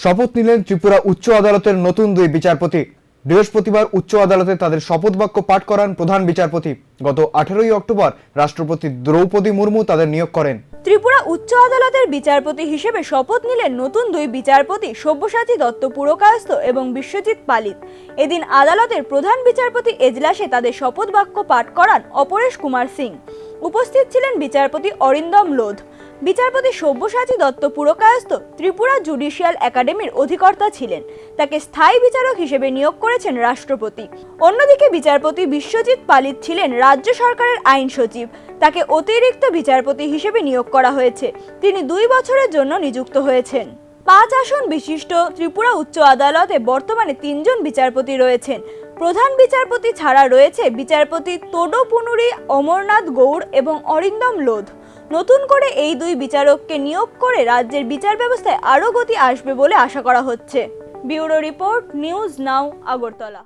শপথ নিলেন ত্রিপুরা উচ্চ আদালতের নতুন দুই বিচারপতি। বৃহস্পতিবার উচ্চ আদালতে তাদের শপথ বাক্য পাঠ করান প্রধান বিচারপতি। গত 18 অক্টোবর রাষ্ট্রপতি দ্রৌপদী মুর্মু তাদের নিয়োগ করেন। ত্রিপুরা উচ্চ আদালতের বিচারপতি হিসেবে শপথ নিলেন নতুন দুই বিচারপতি সব্যসাচী দত্ত পুরকায়স্থ এবং বিশ্বজিৎ পালিত। এদিন আদালতের প্রধান বিচারপতি এজলাসে তাদের শপথ বাক্য পাঠ করান অপরেশ কুমার সিং। উপস্থিত ছিলেন বিচারপতি অরিন্দম লোধ। বিচারপতি সব্যসাচী দত্ত পুরকায়স্থ ত্রিপুরা জুডিশিয়াল একাডেমির অধিকর্তা ছিলেন। তাকে স্থায়ী বিচারক হিসেবে নিয়োগ করেছেন রাষ্ট্রপতি। অন্যদিকে বিচারপতি বিশ্বজিৎ পালিত ছিলেন রাজ্য সরকারের আইন সচিব। তাকে অতিরিক্ত বিচারপতি হিসেবে নিয়োগ করা হয়েছে। তিনি 2 বছরের জন্য নিযুক্ত হয়েছেন। 5 আসন বিশিষ্ট ত্রিপুরা উচ্চ আদালতে বর্তমানে 3 জন বিচারপতি রয়েছেন। প্রধান বিচারপতি ছাড়া রয়েছে বিচারপতি তোডোপুনুরি অমরনাথ গৌড় এবং অরিন্দম লোধ। নতুন করে এই দুই বিচারককে নিয়োগ করে রাজ্যের বিচার ব্যবস্থায় আরও গতি আসবে বলে আশা করা হচ্ছে। Bureau report, news now, Agartala.